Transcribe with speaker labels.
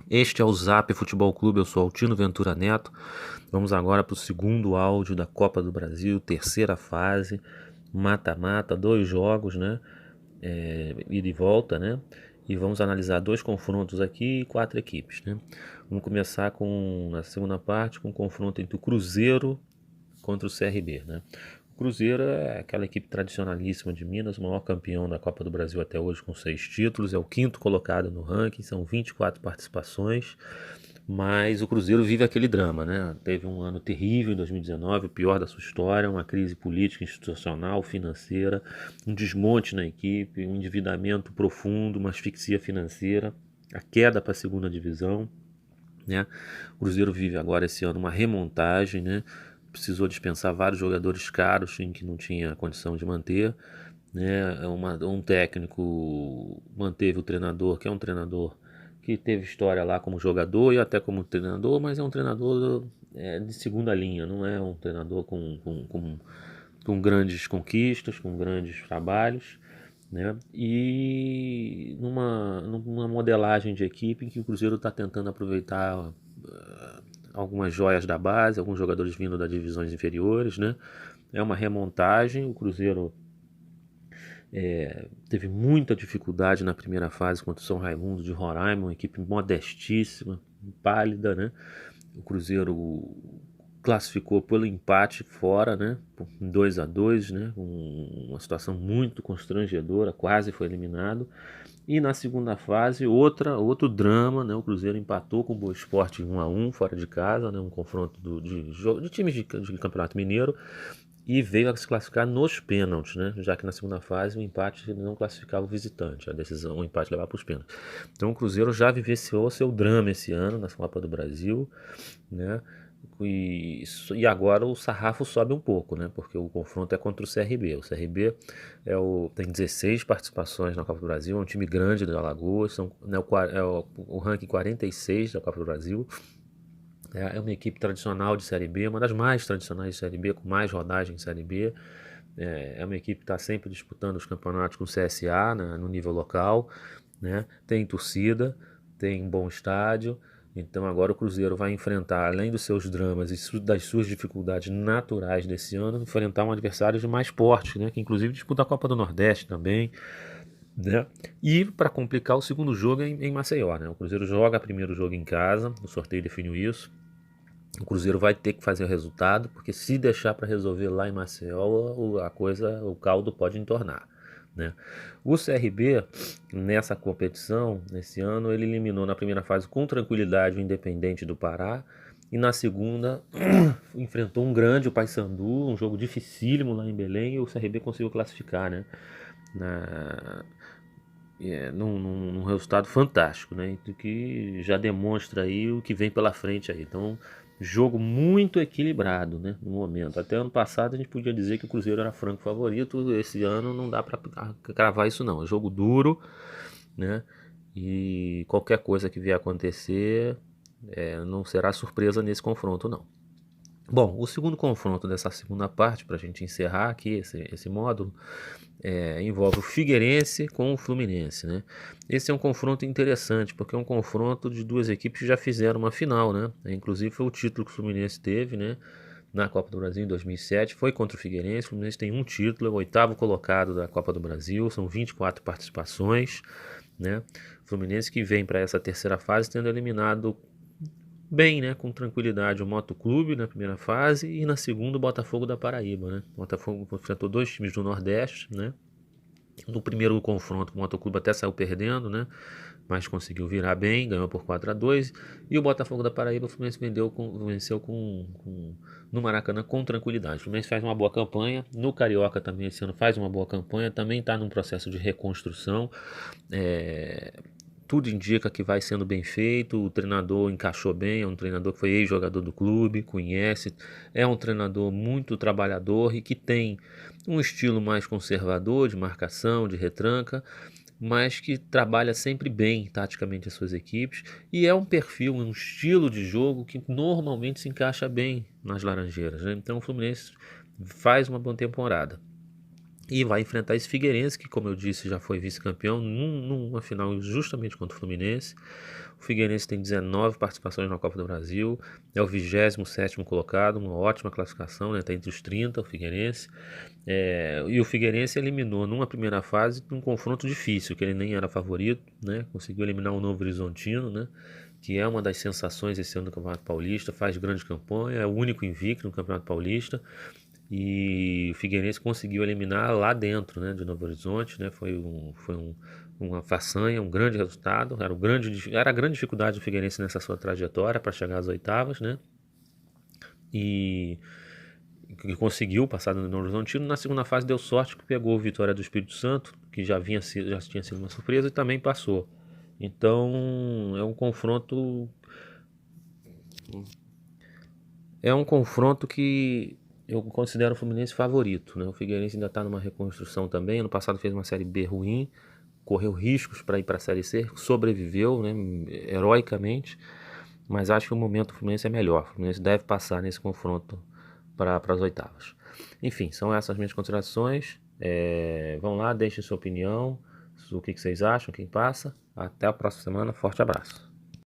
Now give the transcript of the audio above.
Speaker 1: Este é o Zap Futebol Clube, eu sou Altino Ventura Neto. Vamos agora para o segundo áudio da Copa do Brasil, terceira fase, mata-mata, 2 jogos, né? Ida e volta, né? E vamos analisar 2 confrontos aqui e 4 equipes, né? Vamos começar na segunda parte, com o confronto entre o Cruzeiro contra o CRB, né? O Cruzeiro é aquela equipe tradicionalíssima de Minas, o maior campeão da Copa do Brasil até hoje com 6 títulos, é o quinto colocado no ranking, são 24 participações, mas o Cruzeiro vive aquele drama, né? Teve um ano terrível em 2019, o pior da sua história, uma crise política, institucional, financeira, um desmonte na equipe, um endividamento profundo, uma asfixia financeira, a queda para a segunda divisão, né? O Cruzeiro vive agora esse ano uma remontagem, né? Precisou dispensar vários jogadores caros em que não tinha condição de manter, né? Um técnico manteve o treinador, que é um treinador que teve história lá como jogador e até como treinador, mas é um treinador de segunda linha, não é um treinador com grandes conquistas, com grandes trabalhos, né? E numa modelagem de equipe em que o Cruzeiro está tentando aproveitar algumas joias da base, alguns jogadores vindo das divisões inferiores, né? É uma remontagem, o Cruzeiro teve muita dificuldade na primeira fase contra o São Raimundo de Roraima, uma equipe modestíssima, pálida, né? O Cruzeiro classificou pelo empate fora, né? 2-2, né? Uma situação muito constrangedora, quase foi eliminado. E na segunda fase, outro drama, né? O Cruzeiro empatou com o Boa Esporte 1-1 fora de casa, né? Um confronto de times de Campeonato Mineiro e veio a se classificar nos pênaltis, né? Já que na segunda fase o empate não classificava o visitante, a decisão, o empate levava para os pênaltis. Então o Cruzeiro já vivenciou seu drama esse ano na Copa do Brasil, né? E agora o sarrafo sobe um pouco, né? Porque o confronto é contra o CRB. O CRB tem 16 participações na Copa do Brasil, é um time grande da Alagoas, né, o ranking 46 da Copa do Brasil. É uma equipe tradicional de Série B, uma das mais tradicionais de Série B, com mais rodagem em Série B. É uma equipe que está sempre disputando os campeonatos com o CSA, né, no nível local, né? Tem torcida, tem um bom estádio. Então agora o Cruzeiro vai enfrentar, além dos seus dramas e das suas dificuldades naturais desse ano, enfrentar um adversário de mais porte, né? Que inclusive disputa a Copa do Nordeste também, né? E para complicar, o segundo jogo é em Maceió, né? O Cruzeiro joga o primeiro jogo em casa, o sorteio definiu isso. O Cruzeiro vai ter que fazer o resultado, porque se deixar para resolver lá em Maceió, o caldo pode entornar, né? O CRB, nessa competição, nesse ano, ele eliminou na primeira fase com tranquilidade o Independente do Pará, e na segunda enfrentou um grande, o Paysandu, um jogo dificílimo lá em Belém, e o CRB conseguiu classificar, né? Na, num resultado fantástico, né? Que já demonstra aí o que vem pela frente aí. Então, jogo muito equilibrado, né? No momento. Até ano passado a gente podia dizer que o Cruzeiro era franco favorito. Esse ano não dá para cravar isso não. É jogo duro, né? E qualquer coisa que vier a acontecer não será surpresa nesse confronto não. Bom, o segundo confronto dessa segunda parte, para a gente encerrar aqui esse módulo, envolve o Figueirense com o Fluminense, né? Esse é um confronto interessante, porque é um confronto de duas equipes que já fizeram uma final, né? Inclusive foi o título que o Fluminense teve, né? Na Copa do Brasil em 2007, foi contra o Figueirense. O Fluminense tem um título, é o oitavo colocado da Copa do Brasil, são 24 participações, né? O Fluminense que vem para essa terceira fase tendo eliminado bem, né, com tranquilidade o Motoclube na primeira fase e na segunda o Botafogo da Paraíba, né? O Botafogo enfrentou dois times do Nordeste, né? No primeiro confronto o Motoclube até saiu perdendo, né? Mas conseguiu virar bem, ganhou por 4-2. E o Botafogo da Paraíba, o Fluminense venceu no Maracanã com tranquilidade. O Fluminense faz uma boa campanha, no Carioca também esse ano faz uma boa campanha, também está num processo de reconstrução. É, tudo indica que vai sendo bem feito, o treinador encaixou bem, é um treinador que foi ex-jogador do clube, conhece, é um treinador muito trabalhador e que tem um estilo mais conservador de marcação, de retranca, mas que trabalha sempre bem taticamente as suas equipes e é um perfil, um estilo de jogo que normalmente se encaixa bem nas Laranjeiras, né? Então o Fluminense faz uma boa temporada. E vai enfrentar esse Figueirense, que como eu disse já foi vice-campeão numa final justamente contra o Fluminense. O Figueirense tem 19 participações na Copa do Brasil, é o 27º colocado, uma ótima classificação, né? Está entre os 30, o Figueirense. E o Figueirense eliminou numa primeira fase um confronto difícil, que ele nem era favorito, né? Conseguiu eliminar o Novo Horizontino, né? Que é uma das sensações esse ano do Campeonato Paulista, faz grande campanha, é o único invicto no Campeonato Paulista. E o Figueirense conseguiu eliminar lá dentro, né, de Novo Horizonte, né? Uma façanha, um grande resultado. Era a grande dificuldade do Figueirense nessa sua trajetória para chegar às oitavas, né? E que conseguiu passar no Novo Horizontino. Na segunda fase deu sorte que pegou o Vitória do Espírito Santo, que já tinha sido uma surpresa, e também passou. Então é um confronto que eu considero o Fluminense favorito, né? O Figueirense ainda está numa reconstrução também. Ano passado fez uma Série B ruim, correu riscos para ir para a Série C, sobreviveu, né, heroicamente, mas acho que o momento do Fluminense é melhor. O Fluminense deve passar nesse confronto para as oitavas. Enfim, são essas minhas considerações. Vão lá, deixem sua opinião, o que vocês acham, quem passa. Até a próxima semana, forte abraço.